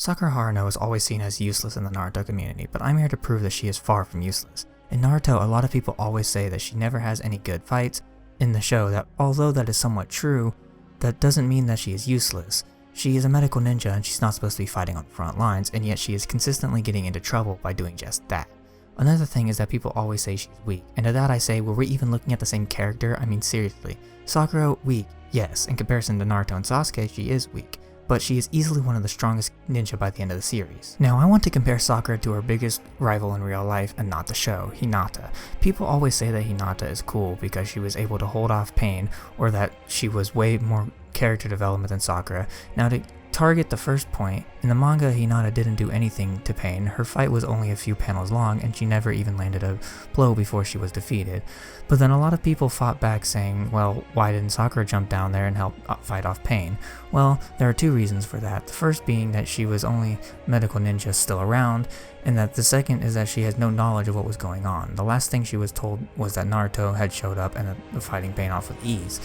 Sakura Haruno is always seen as useless in the Naruto community, but I'm here to prove that she is far from useless. In Naruto, a lot of people always say that she never has any good fights in the show, that although that is somewhat true, that doesn't mean that she is useless. She is a medical ninja and she's not supposed to be fighting on the front lines, and yet she is consistently getting into trouble by doing just that. Another thing is that people always say she's weak, and to that I say, were we even looking at the same character? I mean seriously. Sakura, weak, yes, in comparison to Naruto and Sasuke, she is weak, but she is easily one of the strongest ninja by the end of the series. Now I want to compare Sakura to her biggest rival in real life and not the show, Hinata. People always say that Hinata is cool because she was able to hold off pain, or that she was way more character development than Sakura. Now to target the first point, in the manga Hinata didn't do anything to Pain. Her fight was only a few panels long and she never even landed a blow before she was defeated. But then a lot of people fought back saying, well, why didn't Sakura jump down there and help fight off Pain? Well, there are two reasons for that. The first being that she was only medical ninja still around, and that the second is that she has no knowledge of what was going on. The last thing she was told was that Naruto had showed up and fighting Pain off with ease.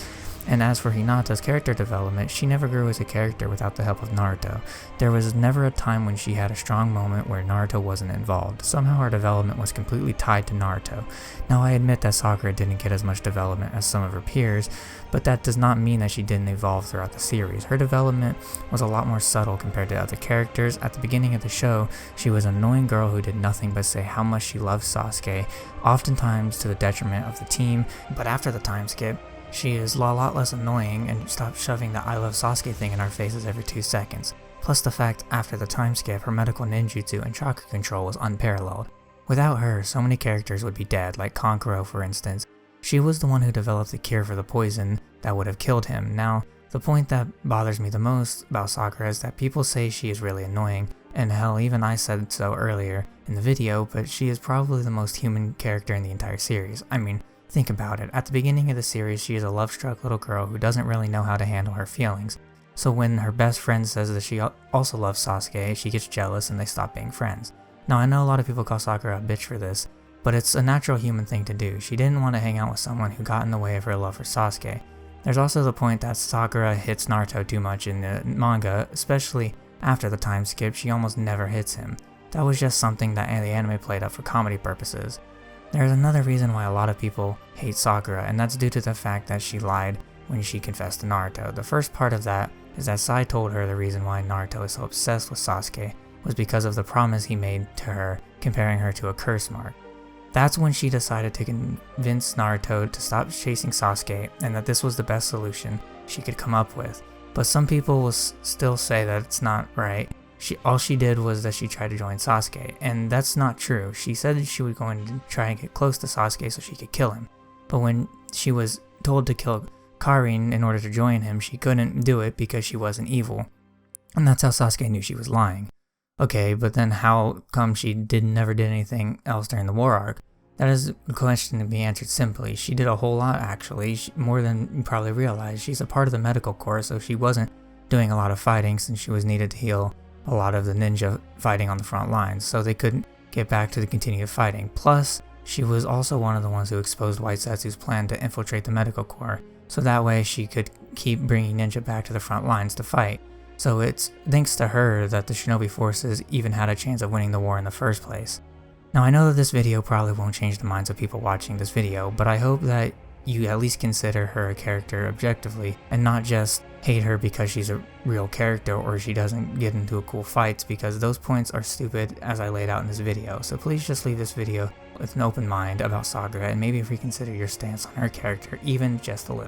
And as for Hinata's character development, she never grew as a character without the help of Naruto. There was never a time when she had a strong moment where Naruto wasn't involved. Somehow her development was completely tied to Naruto. Now I admit that Sakura didn't get as much development as some of her peers, but that does not mean that she didn't evolve throughout the series. Her development was a lot more subtle compared to other characters. At the beginning of the show, she was an annoying girl who did nothing but say how much she loved Sasuke, oftentimes to the detriment of the team, but after the time skip, she is a lot less annoying and stopped shoving the I love Sasuke thing in our faces every 2 seconds. Plus the fact, after the time skip, her medical ninjutsu and chakra control was unparalleled. Without her, so many characters would be dead, like Kankuro for instance. She was the one who developed the cure for the poison that would have killed him. Now, the point that bothers me the most about Sakura is that people say she is really annoying, and hell, even I said so earlier in the video, but she is probably the most human character in the entire series. I mean, think about it. At the beginning of the series, she is a love-struck little girl who doesn't really know how to handle her feelings. So when her best friend says that she also loves Sasuke, she gets jealous and they stop being friends. Now I know a lot of people call Sakura a bitch for this, but it's a natural human thing to do. She didn't want to hang out with someone who got in the way of her love for Sasuke. There's also the point that Sakura hits Naruto too much in the manga, especially after the time skip. She almost never hits him. That was just something that the anime played up for comedy purposes. There's another reason why a lot of people hate Sakura, and that's due to the fact that she lied when she confessed to Naruto. The first part of that is that Sai told her the reason why Naruto is so obsessed with Sasuke was because of the promise he made to her, comparing her to a curse mark. That's when she decided to convince Naruto to stop chasing Sasuke, and that this was the best solution she could come up with. But some people will still say that it's not right. All she did was that she tried to join Sasuke, and that's not true. She said that she was going to try and get close to Sasuke so she could kill him. But when she was told to kill Karin in order to join him, she couldn't do it because she wasn't evil. And that's how Sasuke knew she was lying. Okay, but then how come she never did anything else during the war arc? That is a question to be answered simply. She did a whole lot actually, more than you probably realize. She's a part of the medical corps, so she wasn't doing a lot of fighting since she was needed to heal a lot of the ninja fighting on the front lines, so they couldn't get back to the continued fighting. Plus, she was also one of the ones who exposed White Setsu's plan to infiltrate the medical corps, so that way she could keep bringing ninja back to the front lines to fight. So it's thanks to her that the shinobi forces even had a chance of winning the war in the first place. Now I know that this video probably won't change the minds of people watching this video, but I hope that you at least consider her a character objectively, and not just hate her because she's a real character or she doesn't get into cool fights, because those points are stupid as I laid out in this video. So please just leave this video with an open mind about Sakura and maybe reconsider your stance on her character even just a little.